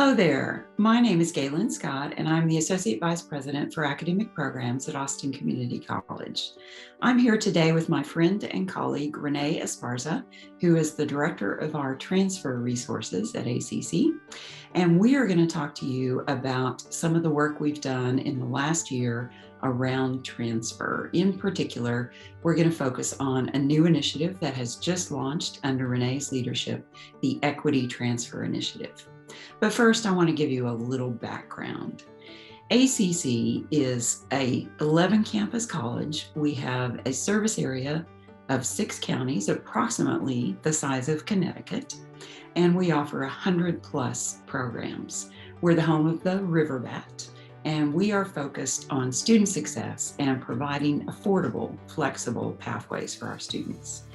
Hello there. My name is Galen Scott, and I'm the Associate Vice President for Academic Programs at Austin Community College. I'm here today with my friend and colleague, Renee Esparza, who is the Director of our Transfer Resources at ACC. And we are going to talk to you about some of the work we've done in the last year around transfer. In particular, we're going to focus on a new initiative that has just launched under Renee's leadership, the Equity Transfer Initiative. But first, I want to give you a little background. ACC is a 11 campus college. We have a service area of 6 counties, approximately the size of Connecticut, and we offer 100 plus programs. We're the home of the Riverbat, and we are focused on student success and providing affordable, flexible pathways for our students.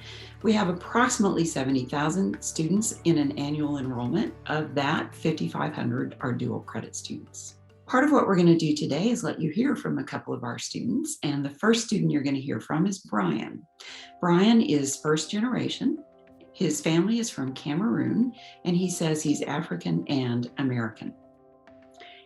We have approximately 70,000 students in an annual enrollment. Of that, 5,500 are dual credit students. Part of what we're going to do today is let you hear from a couple of our students. And the first student you're going to hear from is Brian. Brian is first generation. His family is from Cameroon, and he says he's African and American.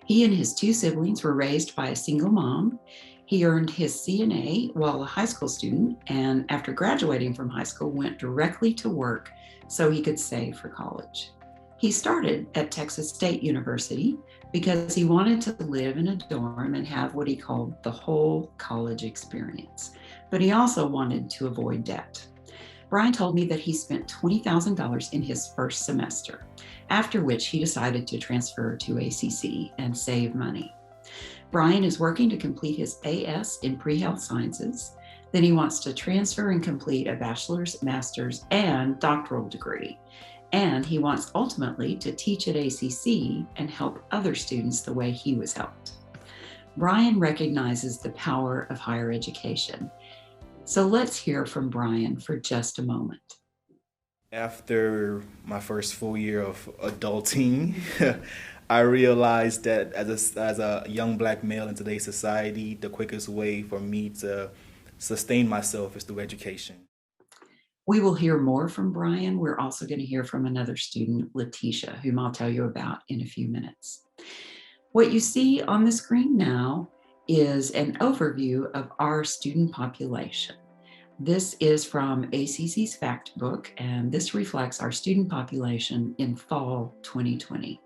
He and his 2 siblings were raised by a single mom. He earned his CNA while a high school student, and after graduating from high school, went directly to work so he could save for college. He started at Texas State University because he wanted to live in a dorm and have what he called the whole college experience, but he also wanted to avoid debt. Brian told me that he spent $20,000 in his first semester, after which he decided to transfer to ACC and save money. Brian is working to complete his AS in pre-health sciences. Then he wants to transfer and complete a bachelor's, master's, and doctoral degree. And he wants ultimately to teach at ACC and help other students the way he was helped. Brian recognizes the power of higher education. So let's hear from Brian for just a moment. After my first full year of adulting, I realized that as a young Black male in today's society, the quickest way for me to sustain myself is through education. We will hear more from Brian. We're also going to hear from another student, Letitia, whom I'll tell you about in a few minutes. What you see on the screen now is an overview of our student population. This is from ACC's fact book, and this reflects our student population in fall 2020.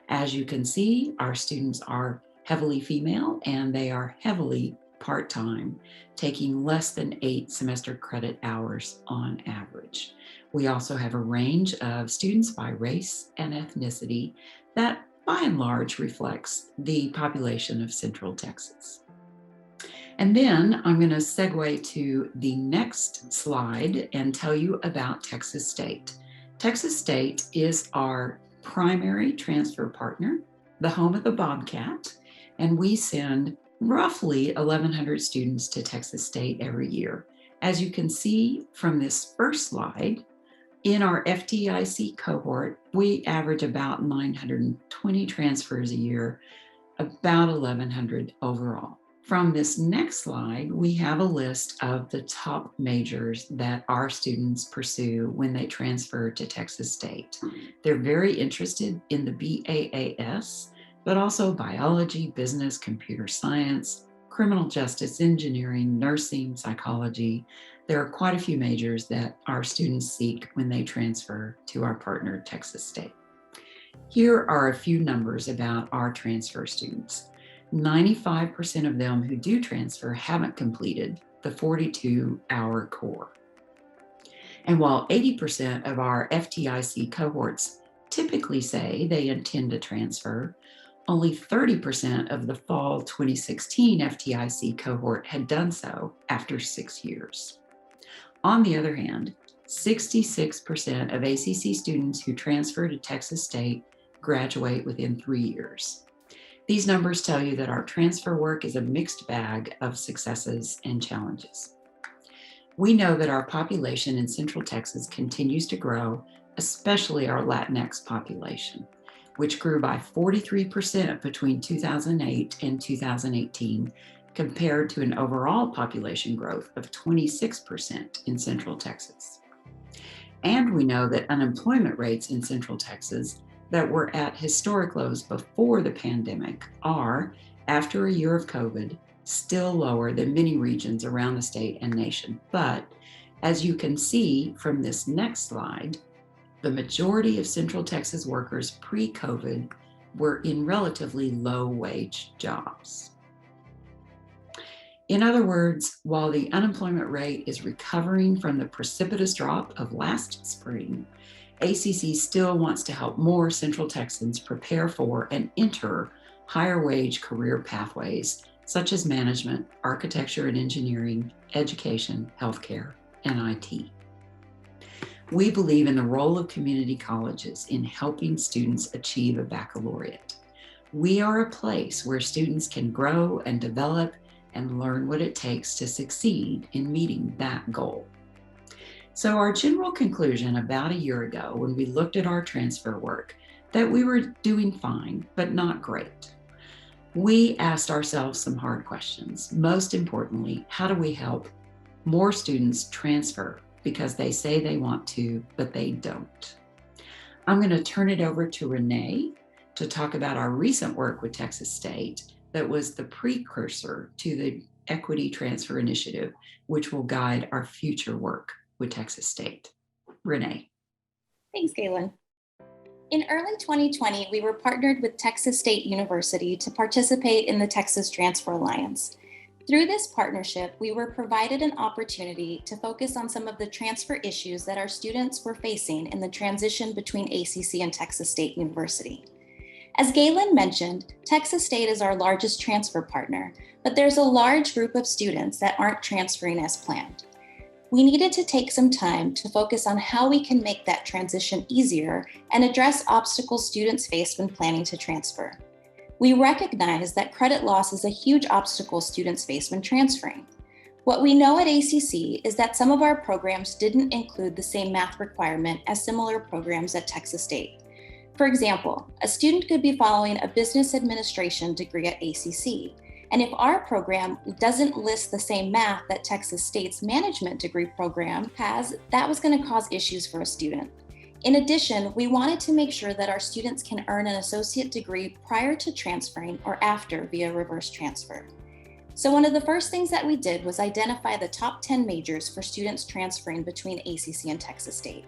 As you can see, our students are heavily female and they are heavily part-time, taking less than 8 semester credit hours on average. We also have a range of students by race and ethnicity that by and large reflects the population of Central Texas. And then I'm going to segue to the next slide and tell you about Texas State. Texas State is our primary transfer partner, the home of the Bobcat, and we send roughly 1,100 students to Texas State every year. As you can see from this first slide, in our FDIC cohort, we average about 920 transfers a year, about 1,100 overall. From this next slide, we have a list of the top majors that our students pursue when they transfer to Texas State. They're very interested in the BAAS, but also biology, business, computer science, criminal justice, engineering, nursing, psychology. There are quite a few majors that our students seek when they transfer to our partner, Texas State. Here are a few numbers about our transfer students. 95% of them who do transfer haven't completed the 42-hour core. And while 80% of our FDIC cohorts typically say they intend to transfer, only 30% of the fall 2016 FDIC cohort had done so after 6 years. On the other hand, 66% of ACC students who transfer to Texas State graduate within 3 years. These numbers tell you that our transfer work is a mixed bag of successes and challenges. We know that our population in Central Texas continues to grow, especially our Latinx population, which grew by 43% between 2008 and 2018, compared to an overall population growth of 26% in Central Texas. And we know that unemployment rates in Central Texas that were at historic lows before the pandemic are, after a year of COVID, still lower than many regions around the state and nation. But as you can see from this next slide, the majority of Central Texas workers pre-COVID were in relatively low-wage jobs. In other words, while the unemployment rate is recovering from the precipitous drop of last spring, ACC still wants to help more Central Texans prepare for and enter higher wage career pathways such as management, architecture and engineering, education, healthcare, and IT. We believe in the role of community colleges in helping students achieve a baccalaureate. We are a place where students can grow and develop and learn what it takes to succeed in meeting that goal. So our general conclusion about a year ago when we looked at our transfer work, that we were doing fine, but not great. We asked ourselves some hard questions. Most importantly, how do we help more students transfer because they say they want to, but they don't? I'm going to turn it over to Renee to talk about our recent work with Texas State that was the precursor to the Equity Transfer Initiative, which will guide our future work with Texas State. Renee. Thanks, Galen. In early 2020, we were partnered with Texas State University to participate in the Texas Transfer Alliance. Through this partnership, we were provided an opportunity to focus on some of the transfer issues that our students were facing in the transition between ACC and Texas State University. As Galen mentioned, Texas State is our largest transfer partner, but there's a large group of students that aren't transferring as planned. We needed to take some time to focus on how we can make that transition easier and address obstacles students face when planning to transfer. We recognize that credit loss is a huge obstacle students face when transferring. What we know at ACC is that some of our programs didn't include the same math requirement as similar programs at Texas State. For example, a student could be following a business administration degree at ACC, and if our program doesn't list the same math that Texas State's management degree program has, that was going to cause issues for a student. In addition, we wanted to make sure that our students can earn an associate degree prior to transferring or after via reverse transfer. So one of the first things that we did was identify the top 10 majors for students transferring between ACC and Texas State.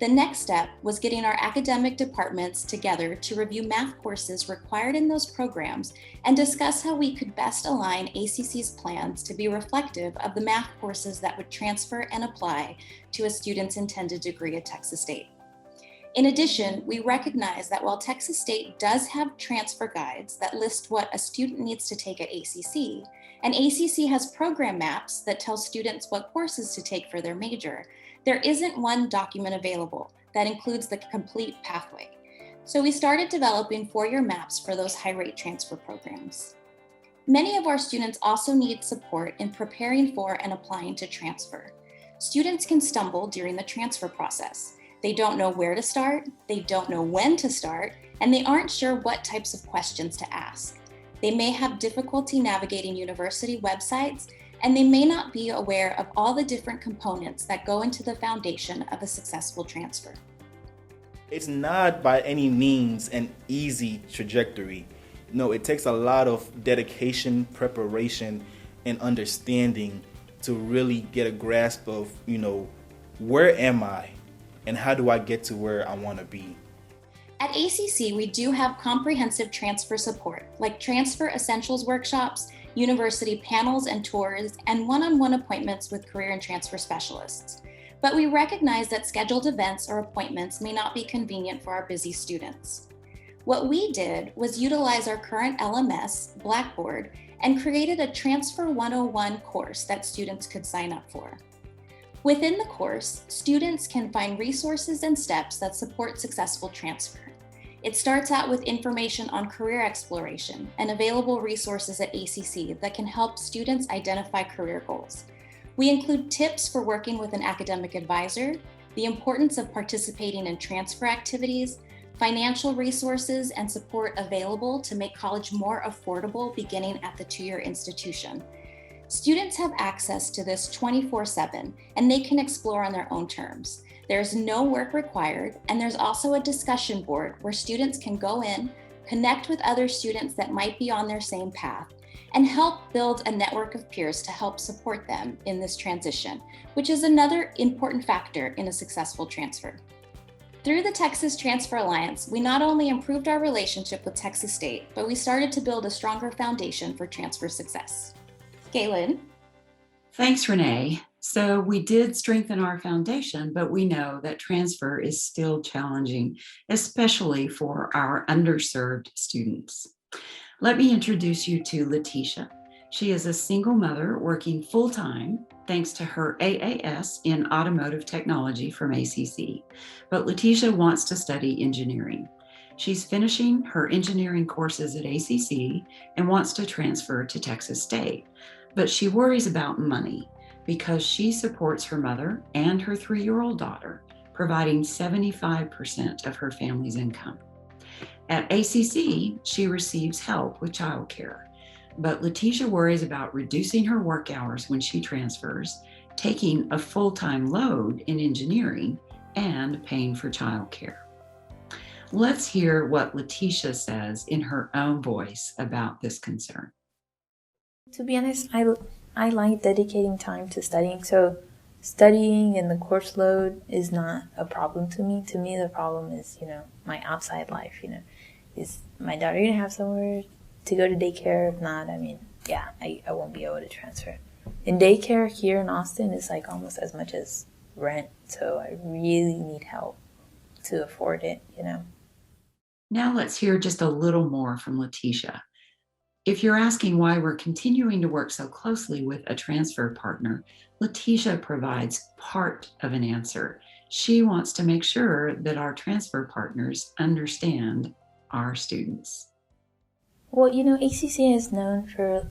The next step was getting our academic departments together to review math courses required in those programs and discuss how we could best align ACC's plans to be reflective of the math courses that would transfer and apply to a student's intended degree at Texas State. In addition, we recognize that while Texas State does have transfer guides that list what a student needs to take at ACC, and ACC has program maps that tell students what courses to take for their major, there isn't one document available that includes the complete pathway. So we started developing four-year maps for those high-rate transfer programs. Many of our students also need support in preparing for and applying to transfer. Students can stumble during the transfer process. They don't know where to start, they don't know when to start, and they aren't sure what types of questions to ask. They may have difficulty navigating university websites, and they may not be aware of all the different components that go into the foundation of a successful transfer. It's not by any means an easy trajectory. No, it takes a lot of dedication, preparation, and understanding to really get a grasp of, where am I and how do I get to where I want to be? At ACC, we do have comprehensive transfer support, like transfer essentials workshops, university panels and tours, and one-on-one appointments with career and transfer specialists. But we recognize that scheduled events or appointments may not be convenient for our busy students. What we did was utilize our current LMS, Blackboard, and created a Transfer 101 course that students could sign up for. Within the course, students can find resources and steps that support successful transfer. It starts out with information on career exploration and available resources at ACC that can help students identify career goals. We include tips for working with an academic advisor, the importance of participating in transfer activities, financial resources and support available to make college more affordable beginning at the two-year institution. Students have access to this 24/7, and they can explore on their own terms. There's no work required, and there's also a discussion board where students can go in, connect with other students that might be on their same path, and help build a network of peers to help support them in this transition, which is another important factor in a successful transfer. Through the Texas Transfer Alliance, we not only improved our relationship with Texas State, but we started to build a stronger foundation for transfer success. Galen? Thanks, Renee. So we did strengthen our foundation, but we know that transfer is still challenging, especially for our underserved students. Let me introduce you to Letitia. She is a single mother working full-time thanks to her AAS in automotive technology from ACC. But Letitia wants to study engineering. She's finishing her engineering courses at ACC and wants to transfer to Texas State. But she worries about money because she supports her mother and her 3-year-old daughter, providing 75% of her family's income. At ACC, she receives help with childcare, but Letitia worries about reducing her work hours when she transfers, taking a full-time load in engineering, and paying for childcare. Let's hear what Letitia says in her own voice about this concern. To be honest, I like dedicating time to studying. So studying and the course load is not a problem to me. To me, the problem is, my outside life, Is my daughter going to have somewhere to go to daycare? If not, I won't be able to transfer. And daycare here in Austin is like almost as much as rent. So I really need help to afford it, Now let's hear just a little more from Letitia. If you're asking why we're continuing to work so closely with a transfer partner, Letitia provides part of an answer. She wants to make sure that our transfer partners understand our students. Well, ACC is known for,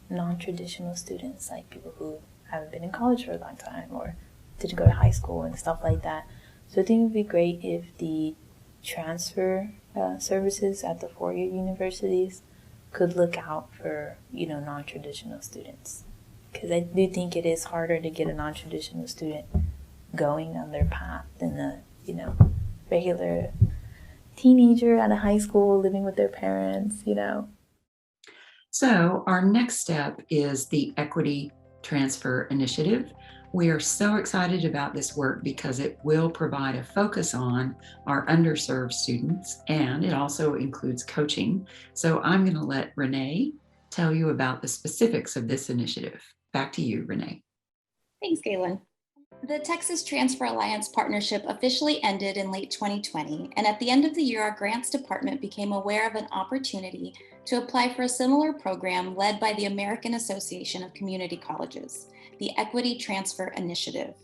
non-traditional students, like people who haven't been in college for a long time or didn't go to high school and stuff like that. So I think it would be great if the transfer services at the four-year universities could look out for, non-traditional students. Because I do think it is harder to get a non-traditional student going on their path than a, regular teenager out of high school living with their parents, So our next step is the Equity Transfer Initiative. We are so excited about this work because it will provide a focus on our underserved students, and it also includes coaching. So I'm going to let Renee tell you about the specifics of this initiative. Back to you, Renee. Thanks, Galen. The Texas Transfer Alliance partnership officially ended in late 2020, and at the end of the year, our grants department became aware of an opportunity to apply for a similar program led by the American Association of Community Colleges, the Equity Transfer Initiative.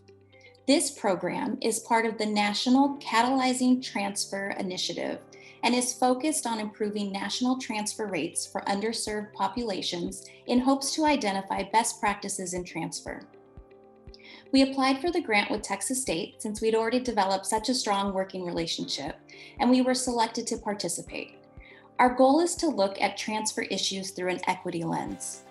This program is part of the National Catalyzing Transfer Initiative and is focused on improving national transfer rates for underserved populations in hopes to identify best practices in transfer. We applied for the grant with Texas State since we'd already developed such a strong working relationship, and we were selected to participate. Our goal is to look at transfer issues through an equity lens.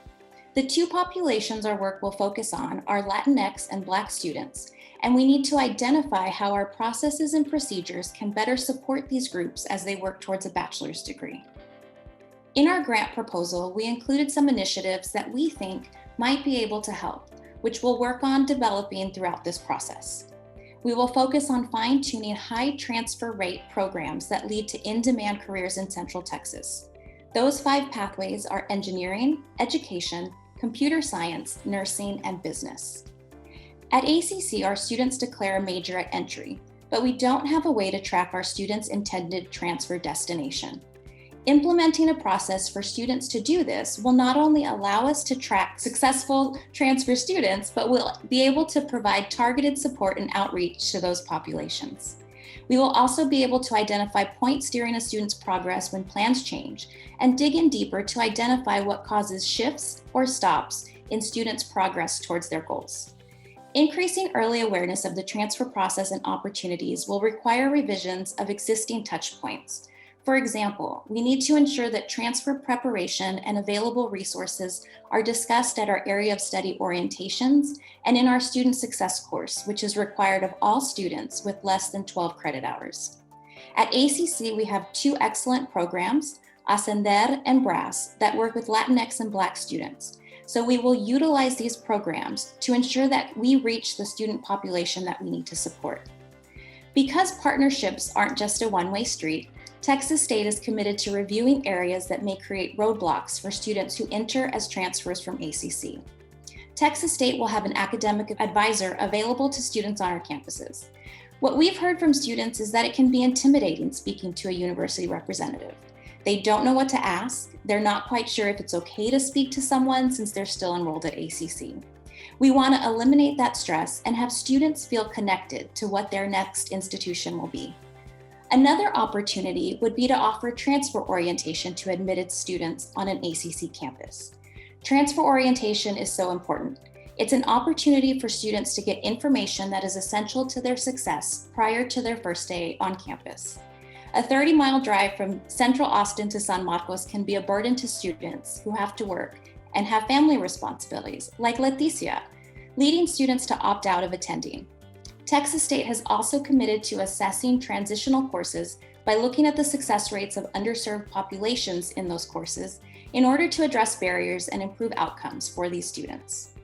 The two populations our work will focus on are Latinx and Black students, and we need to identify how our processes and procedures can better support these groups as they work towards a bachelor's degree. In our grant proposal, we included some initiatives that we think might be able to help, which we'll work on developing throughout this process. We will focus on fine-tuning high transfer rate programs that lead to in-demand careers in Central Texas. Those 5 pathways are engineering, education, computer science, nursing, and business. At ACC, our students declare a major at entry, but we don't have a way to track our students' intended transfer destination. Implementing a process for students to do this will not only allow us to track successful transfer students, but will be able to provide targeted support and outreach to those populations. We will also be able to identify points steering a student's progress when plans change and dig in deeper to identify what causes shifts or stops in students' progress towards their goals. Increasing early awareness of the transfer process and opportunities will require revisions of existing touch points. For example, we need to ensure that transfer preparation and available resources are discussed at our area of study orientations and in our student success course, which is required of all students with less than 12 credit hours. At ACC, we have 2 excellent programs, Ascender and BRASS, that work with Latinx and Black students. So we will utilize these programs to ensure that we reach the student population that we need to support. Because partnerships aren't just a one-way street, Texas State is committed to reviewing areas that may create roadblocks for students who enter as transfers from ACC. Texas State will have an academic advisor available to students on our campuses. What we've heard from students is that it can be intimidating speaking to a university representative. They don't know what to ask. They're not quite sure if it's okay to speak to someone since they're still enrolled at ACC. We want to eliminate that stress and have students feel connected to what their next institution will be. Another opportunity would be to offer transfer orientation to admitted students on an ACC campus. Transfer orientation is so important. It's an opportunity for students to get information that is essential to their success prior to their first day on campus. A 30-mile drive from Central Austin to San Marcos can be a burden to students who have to work and have family responsibilities, like Leticia, leading students to opt out of attending. Texas State has also committed to assessing transitional courses by looking at the success rates of underserved populations in those courses in order to address barriers and improve outcomes for these students.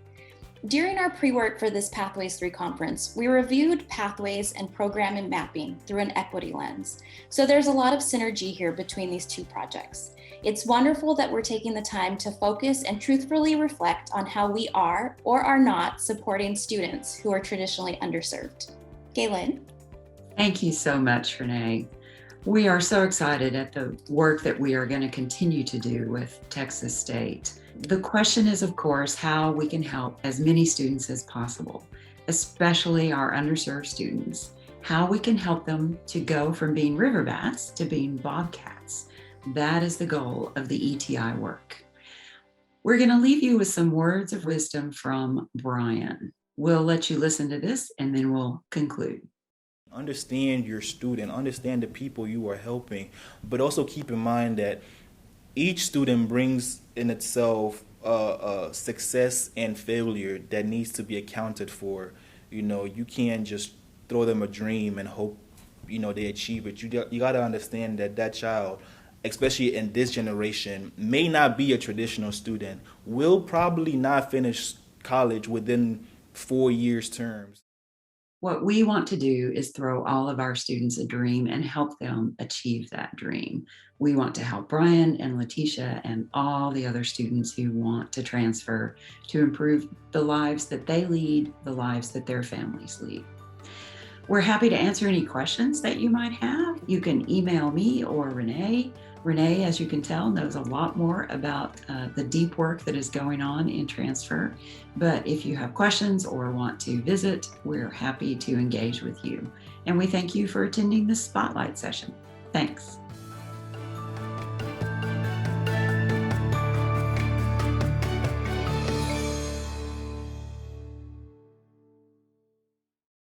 During our pre-work for this Pathways 3 conference, we reviewed pathways and program and mapping through an equity lens. So there's a lot of synergy here between these 2 projects. It's wonderful that we're taking the time to focus and truthfully reflect on how we are or are not supporting students who are traditionally underserved. Galen? Thank you so much, Renee. We are so excited at the work that we are going to continue to do with Texas State. The question is, of course, how we can help as many students as possible, especially our underserved students, how we can help them to go from being river bats to being bobcats. That is the goal of the ETI work. We're going to leave you with some words of wisdom from Brian. We'll let you listen to this and then we'll conclude. Understand your student, understand the people you are helping, but also keep in mind that each student brings in itself success and failure that needs to be accounted for. You can't just throw them a dream and hope, they achieve it. You got to understand that child, especially in this generation, may not be a traditional student, will probably not finish college within 4 years terms. What we want to do is throw all of our students a dream and help them achieve that dream. We want to help Brian and Leticia and all the other students who want to transfer to improve the lives that they lead, the lives that their families lead. We're happy to answer any questions that you might have. You can email me or Renee. Renee, as you can tell, knows a lot more about the deep work that is going on in transfer. But if you have questions or want to visit, we're happy to engage with you. And we thank you for attending this spotlight session. Thanks.